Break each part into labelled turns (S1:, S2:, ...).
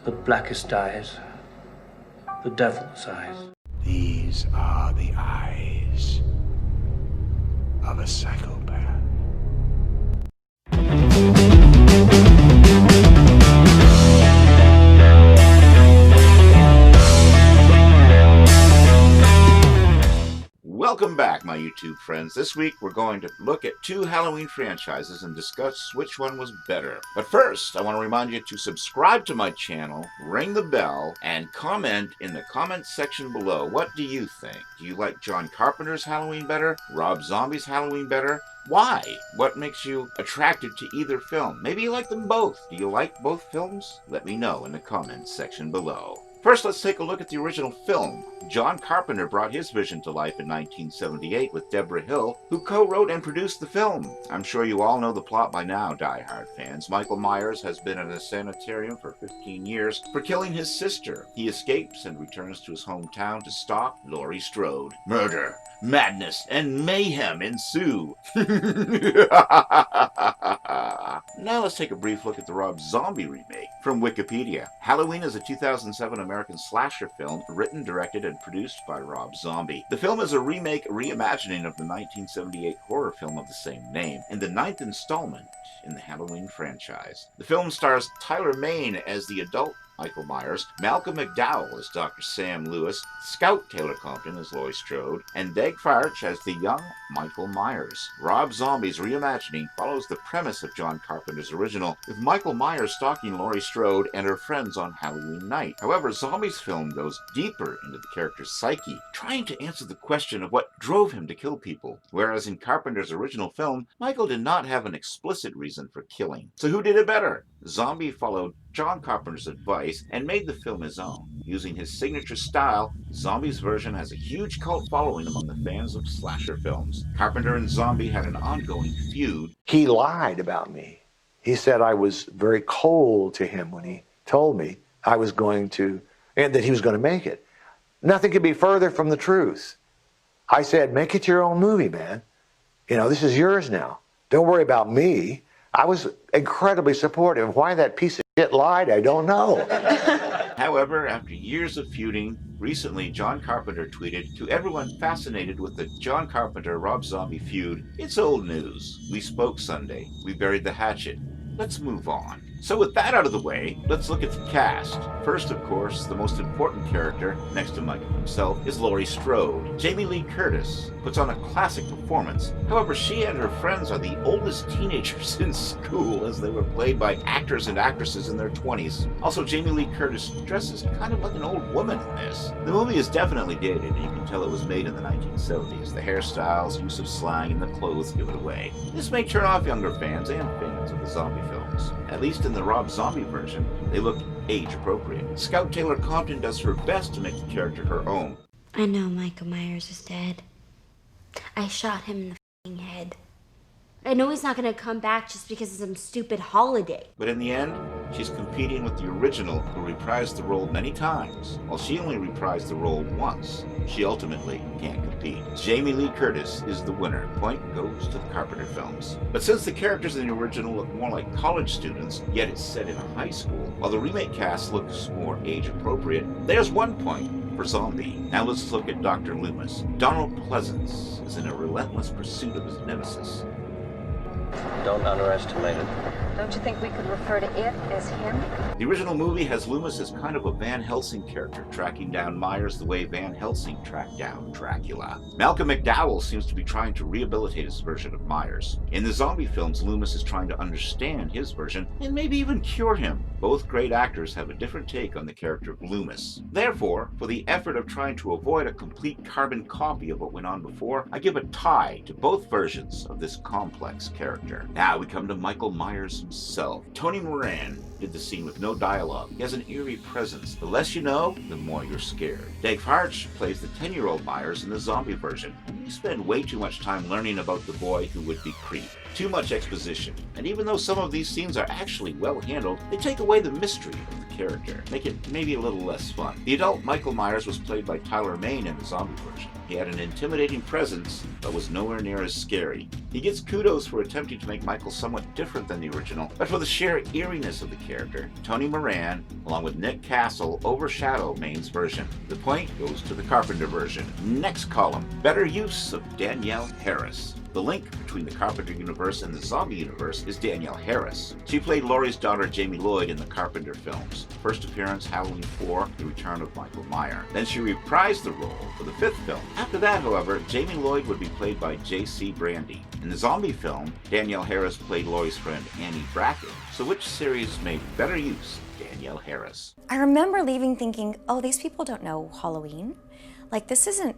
S1: The blackest eyes. The devil's eyes.
S2: These are the eyes of a psychopath.
S3: Welcome back, my YouTube friends. This week we're going to look at two Halloween franchises and discuss which one was better. But first, I want to remind you to subscribe to my channel, ring the bell, and comment in the comment section below. What do you think? Do you like John Carpenter's Halloween better? Rob Zombie's Halloween better? Why? What makes you attracted to either film? Maybe you like them both. Do you like both films? Let me know in the comments section below. First, let's take a look at the original film. John Carpenter brought his vision to life in 1978 with Deborah Hill, who co-wrote and produced the film. I'm sure you all know the plot by now, die-hard fans. Michael Myers has been in a sanitarium for 15 years for killing his sister. He escapes and returns to his hometown to stalk Laurie Strode. Murder, madness, and mayhem ensue. Now let's take a brief look at the Rob Zombie remake from Wikipedia. Halloween is a 2007 American slasher film written, directed, and produced by Rob Zombie. The film is a reimagining of the 1978 horror film of the same name, and the 9th installment in the Halloween franchise. The film stars Tyler Mane as the adult Michael Myers, Malcolm McDowell as Dr. Sam Lewis, Scout Taylor Compton as Laurie Strode, and Dag Farch as the young Michael Myers. Rob Zombie's reimagining follows the premise of John Carpenter's original, with Michael Myers stalking Laurie Strode and her friends on Halloween night. However, Zombie's film goes deeper into the character's psyche, trying to answer the question of what drove him to kill people. Whereas in Carpenter's original film, Michael did not have an explicit reason for killing. So who did it better? Zombie followed John Carpenter's advice and made the film his own. Using his signature style, Zombie's version has a huge cult following among the fans of slasher films. Carpenter and Zombie had an ongoing feud.
S4: He lied about me. He said I was very cold to him when he told me I was going to, and that he was going to make it. Nothing could be further from the truth. I said, make it your own movie, man. You know, this is yours now. Don't worry about me. I was incredibly supportive. Why that piece of shit lied, I don't know.
S3: However, after years of feuding, recently John Carpenter tweeted, "To everyone fascinated with the John Carpenter-Rob Zombie feud, it's old news. We spoke Sunday. We buried the hatchet. Let's move on." So with that out of the way, let's look at the cast. First, of course, the most important character, next to Michael himself, is Laurie Strode. Jamie Lee Curtis puts on a classic performance. However, she and her friends are the oldest teenagers in school, as they were played by actors and actresses in their 20s. Also, Jamie Lee Curtis dresses kind of like an old woman in this. The movie is definitely dated, and you can tell it was made in the 1970s. The hairstyles, use of slang, and the clothes give it away. This may turn off younger fans and fans of the zombie films. At least in the Rob Zombie version, they look age-appropriate. Scout Taylor Compton does her best to make the character her own.
S5: I know Michael Myers is dead. I shot him in the f***ing head. I know he's not gonna come back just because of some stupid holiday.
S3: But in the end, she's competing with the original, who reprised the role many times. While she only reprised the role once, she ultimately can't compete. Jamie Lee Curtis is the winner. Point goes to the Carpenter films. But since the characters in the original look more like college students, yet it's set in a high school, while the remake cast looks more age-appropriate, there's 1 point for Zombie. Now let's look at Dr. Loomis. Donald Pleasance is in a relentless pursuit of his nemesis.
S6: Don't underestimate it.
S7: Don't you think we could refer to it as him?
S3: The original movie has Loomis as kind of a Van Helsing character, tracking down Myers the way Van Helsing tracked down Dracula. Malcolm McDowell seems to be trying to rehabilitate his version of Myers. In the zombie films, Loomis is trying to understand his version and maybe even cure him. Both great actors have a different take on the character of Loomis. Therefore, for the effort of trying to avoid a complete carbon copy of what went on before, I give a tie to both versions of this complex character. Now we come to Michael Myers himself. Tony Moran did the scene with no dialogue. He has an eerie presence. The less you know, the more you're scared. Dag Farch plays the 10-year-old Myers in the zombie version. You spend way too much time learning about the boy who would be creep. Too much exposition. And even though some of these scenes are actually well handled, they take away the mystery of the character, make it maybe a little less fun. The adult Michael Myers was played by Tyler Mane in the zombie version. He had an intimidating presence, but was nowhere near as scary. He gets kudos for attempting to make Michael somewhat different than the original, but for the sheer eeriness of the character, Tony Moran, along with Nick Castle, overshadow Mane's version. The point goes to the Carpenter version. Next column, better use of Danielle Harris. The link between the Carpenter universe and the zombie universe is Danielle Harris. She played Laurie's daughter Jamie Lloyd in the Carpenter films. First appearance, Halloween 4, The Return of Michael Myers. Then she reprised the role for the 5th film. After that, however, Jamie Lloyd would be played by J.C. Brandy. In the zombie film, Danielle Harris played Laurie's friend Annie Brackett. So which series made better use of Danielle Harris?
S8: I remember leaving thinking, oh, these people don't know Halloween. Like, this isn't,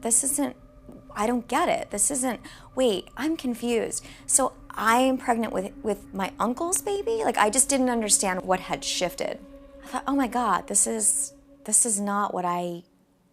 S8: I don't get it. This isn't, wait, I'm confused. So I am pregnant with my uncle's baby? Like, I just didn't understand what had shifted. I thought, oh my God, this is not what I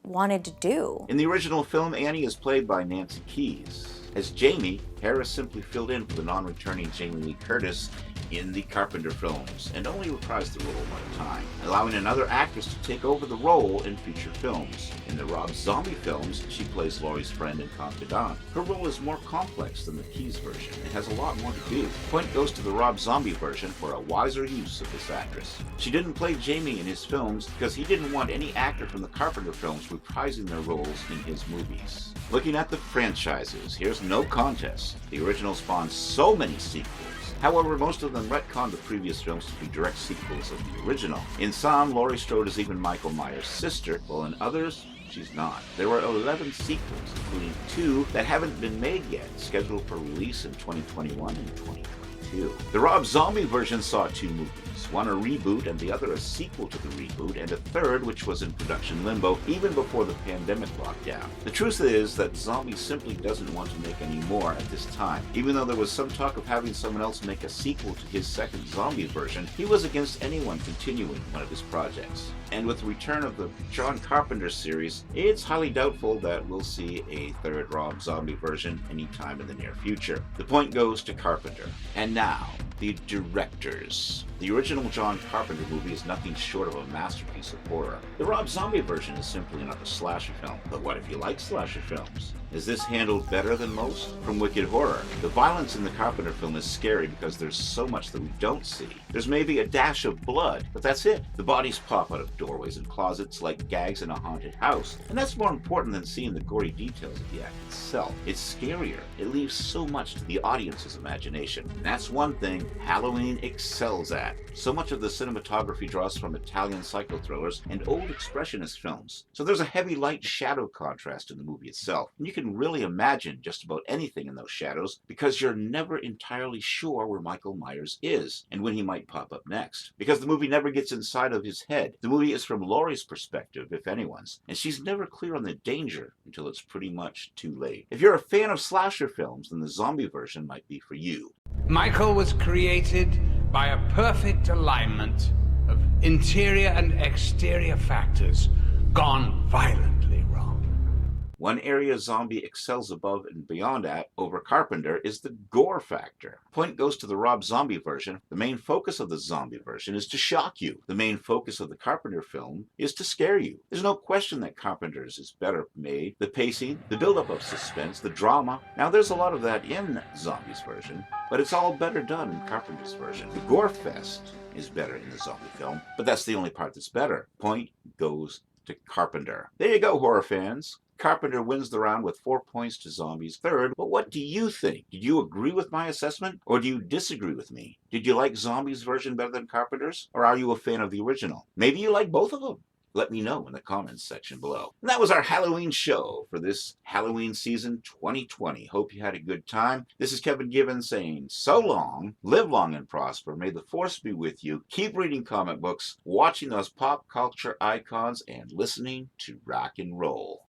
S8: wanted to do.
S3: In the original film, Annie is played by Nancy Kyes. As Jamie, Harris simply filled in for the non-returning Jamie Lee Curtis in the Carpenter films, and only reprised the role one time, allowing another actress to take over the role in future films. In the Rob Zombie films, she plays Laurie's friend and confidant. Her role is more complex than the Kyes version. It has a lot more to do. Point goes to the Rob Zombie version for a wiser use of this actress. She didn't play Jamie in his films because he didn't want any actor from the Carpenter films reprising their roles in his movies. Looking at the franchises, here's no contest. The original spawned so many sequels. However, most of them retconned the previous films to be direct sequels of the original. In some, Laurie Strode is even Michael Myers' sister, while in others, she's not. There were 11 sequels, including 2 that haven't been made yet, scheduled for release in 2021 and 2022. The Rob Zombie version saw 2 movies. One a reboot and the other a sequel to the reboot, and a third which was in production limbo even before the pandemic lockdown. The truth is that Zombie simply doesn't want to make any more at this time. Even though there was some talk of having someone else make a sequel to his second Zombie version, he was against anyone continuing one of his projects. And with the return of the John Carpenter series, it's highly doubtful that we'll see a third Rob Zombie version anytime in the near future. The point goes to Carpenter. And now, the directors. The original John Carpenter movie is nothing short of a masterpiece of horror. The Rob Zombie version is simply another slasher film. But what if you like slasher films? Is this handled better than most? From Wicked Horror, the violence in the Carpenter film is scary because there's so much that we don't see. There's maybe a dash of blood, but that's it. The bodies pop out of doorways and closets like gags in a haunted house, and that's more important than seeing the gory details of the act itself. It's scarier. It leaves so much to the audience's imagination. And that's one thing Halloween excels at. So much of the cinematography draws from Italian psycho thrillers and old expressionist films. So there's a heavy light-shadow contrast in the movie itself, and you can really imagine just about anything in those shadows because you're never entirely sure where Michael Myers is and when he might pop up next. Because the movie never gets inside of his head. The movie is from Laurie's perspective, if anyone's, and she's never clear on the danger until it's pretty much too late. If you're a fan of slasher films, then the zombie version might be for you.
S9: Michael was created by a perfect alignment of interior and exterior factors gone violently wrong.
S3: One area Zombie excels above and beyond at over Carpenter is the gore factor. Point goes to the Rob Zombie version. The main focus of the Zombie version is to shock you. The main focus of the Carpenter film is to scare you. There's no question that Carpenter's is better made. The pacing, the buildup of suspense, the drama. Now there's a lot of that in Zombie's version, but it's all better done in Carpenter's version. The gore fest is better in the Zombie film, but that's the only part that's better. Point goes to Carpenter. There you go, horror fans. Carpenter wins the round with 4 points to Zombie's third, but what do you think? Did you agree with my assessment, or do you disagree with me? Did you like Zombie's version better than Carpenter's, or are you a fan of the original? Maybe you like both of them. Let me know in the comments section below. And that was our Halloween show for this Halloween season 2020. Hope you had a good time. This is Kevin Gibbons saying so long, live long and prosper. May the force be with you. Keep reading comic books, watching those pop culture icons, and listening to rock and roll.